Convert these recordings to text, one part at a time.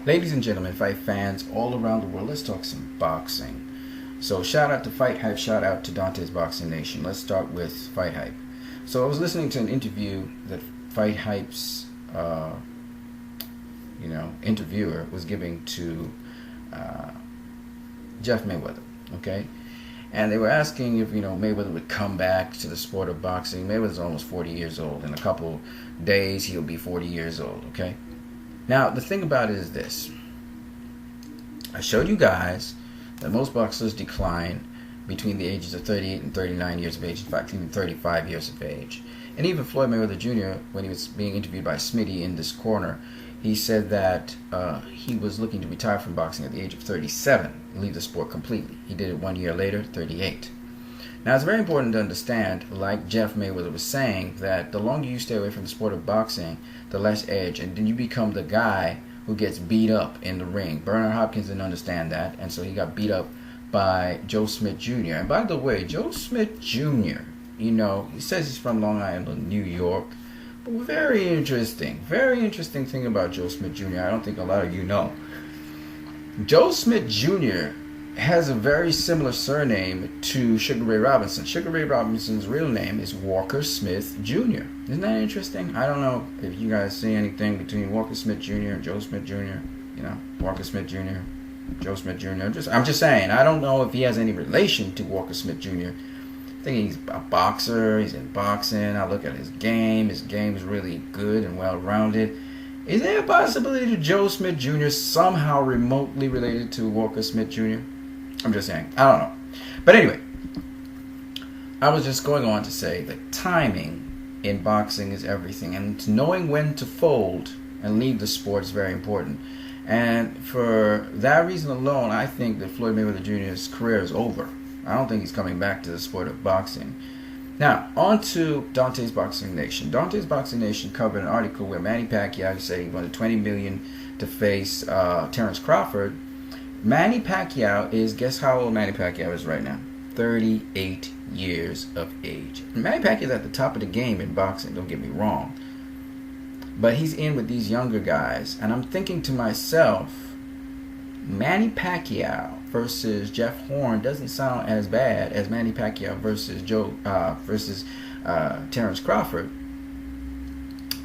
Ladies and gentlemen, fight fans all around the world, let's talk some boxing. So shout out to Fight Hype, shout out to Dante's Boxing Nation. Let's start with Fight Hype. So I was listening to an interview that Fight Hype's interviewer was giving to Jeff Mayweather, okay? And they were asking if, Mayweather would come back to the sport of boxing. Mayweather's almost 40 years old. In a couple days, he'll be 40 years old, okay? Now, the thing about it is this. I showed you guys that most boxers decline between the ages of 38 and 39 years of age. In fact, even 35 years of age. And even Floyd Mayweather Jr., when he was being interviewed by Smitty in this corner, he said that he was looking to retire from boxing at the age of 37 and leave the sport completely. He did it 1 year later, 38. Now, it's very important to understand, like Jeff Mayweather was saying, that the longer you stay away from the sport of boxing, the less edge, and then you become the guy who gets beat up in the ring. Bernard Hopkins didn't understand that, and so he got beat up by Joe Smith Jr. And by the way, Joe Smith Jr., he says he's from Long Island, New York, but very interesting thing about Joe Smith Jr. I don't think a lot of you know. Joe Smith Jr. has a very similar surname to Sugar Ray Robinson. Sugar Ray Robinson's real name is Walker Smith Jr. Isn't that interesting? I don't know if you guys see anything between Walker Smith Jr. and Joe Smith Jr. Walker Smith Jr., Joe Smith Jr. I'm just saying, I don't know if he has any relation to Walker Smith Jr. I think he's a boxer. He's in boxing. I look at his game. His game is really good and well-rounded. Is there a possibility that Joe Smith Jr. is somehow remotely related to Walker Smith Jr.? I'm just saying. I don't know. But anyway, I was just going on to say that timing in boxing is everything. And knowing when to fold and leave the sport is very important. And for that reason alone, I think that Floyd Mayweather Jr.'s career is over. I don't think he's coming back to the sport of boxing. Now, on to Dante's Boxing Nation. Dante's Boxing Nation covered an article where Manny Pacquiao said he wanted $20 million to face Terrence Crawford. Manny Pacquiao is, guess how old Manny Pacquiao is right now? 38 years of age. Manny Pacquiao is at the top of the game in boxing, don't get me wrong. But he's in with these younger guys. And I'm thinking to myself, Manny Pacquiao versus Jeff Horn doesn't sound as bad as Manny Pacquiao versus Terrence Crawford.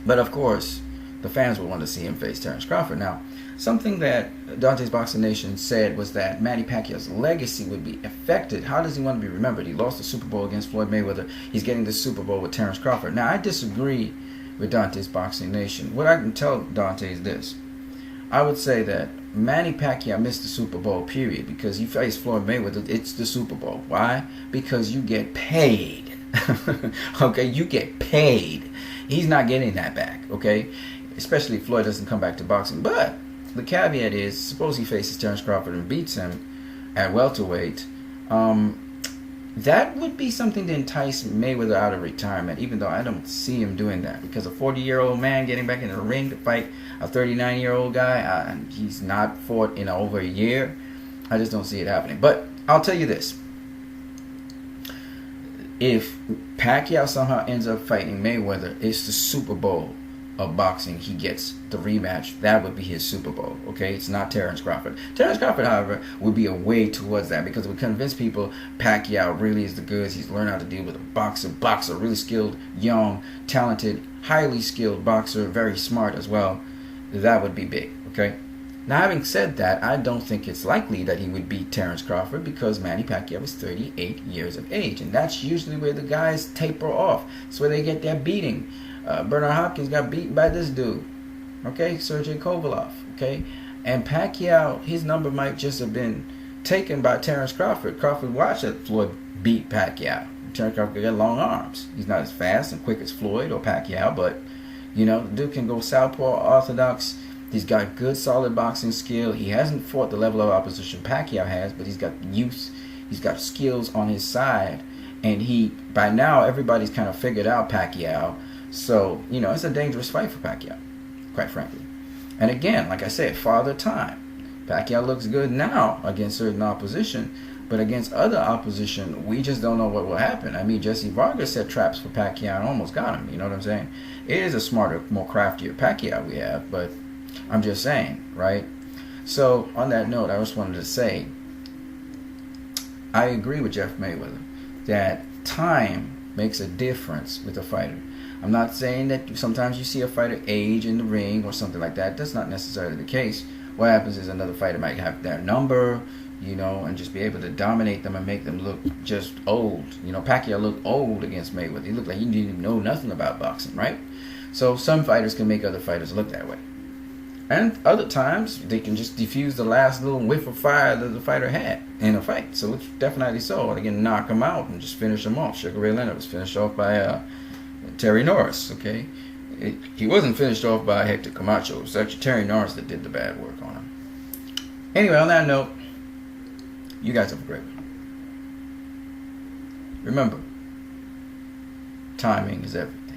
But of course, the fans would want to see him face Terrence Crawford. Now, something that Dante's Boxing Nation said was that Manny Pacquiao's legacy would be affected. How does he want to be remembered? He lost the Super Bowl against Floyd Mayweather. He's getting the Super Bowl with Terrence Crawford. Now, I disagree with Dante's Boxing Nation. What I can tell Dante is this. I would say that Manny Pacquiao missed the Super Bowl, period, because you face Floyd Mayweather, it's the Super Bowl. Why? Because you get paid. Okay, you get paid. He's not getting that back, okay? Especially if Floyd doesn't come back to boxing. But the caveat is, suppose he faces Terrence Crawford and beats him at welterweight, that would be something to entice Mayweather out of retirement, even though I don't see him doing that. Because a 40-year-old man getting back in the ring to fight a 39-year-old guy, and he's not fought in over a year, I just don't see it happening. But I'll tell you this. If Pacquiao somehow ends up fighting Mayweather, it's the Super Bowl of boxing. He gets the rematch. That would be his Super Bowl, okay? It's not Terrence Crawford. Terrence Crawford, however, would be a way towards that because it would convince people Pacquiao really is the goods. He's learned how to deal with a boxer, really skilled, young, talented, highly skilled boxer, very smart as well. That would be big, okay? Now, having said that, I don't think it's likely that he would beat Terrence Crawford because Manny Pacquiao is 38 years of age, and that's usually where the guys taper off. It's where they get their beating. Bernard Hopkins got beaten by this dude, okay, Sergey Kovalev, okay, and Pacquiao, his number might just have been taken by Terrence Crawford. Crawford watched that Floyd beat Pacquiao. Terrence Crawford got long arms. He's not as fast and quick as Floyd or Pacquiao, but the dude can go southpaw, orthodox. He's got good, solid boxing skill. He hasn't fought the level of opposition Pacquiao has, but he's got youth. He's got skills on his side, and by now everybody's kind of figured out Pacquiao. So, it's a dangerous fight for Pacquiao, quite frankly. And again, like I said, Father Time. Pacquiao looks good now against certain opposition, but against other opposition, we just don't know what will happen. I mean, Jesse Vargas set traps for Pacquiao and almost got him. You know what I'm saying? It is a smarter, more craftier Pacquiao we have, but I'm just saying, right? So on that note, I just wanted to say, I agree with Jeff Mayweather that time makes a difference with a fighter. I'm not saying that sometimes you see a fighter age in the ring or something like that. That's not necessarily the case. What happens is another fighter might have their number, and just be able to dominate them and make them look just old. Pacquiao looked old against Mayweather. He looked like he didn't even know nothing about boxing, right? So some fighters can make other fighters look that way. And other times, they can just defuse the last little whiff of fire that the fighter had in a fight. So it's definitely so. They can knock him out and just finish him off. Sugar Ray Leonard was finished off by Terry Norris, okay? He wasn't finished off by Hector Camacho. It was actually Terry Norris that did the bad work on him. Anyway, on that note, you guys have a great one. Remember, timing is everything.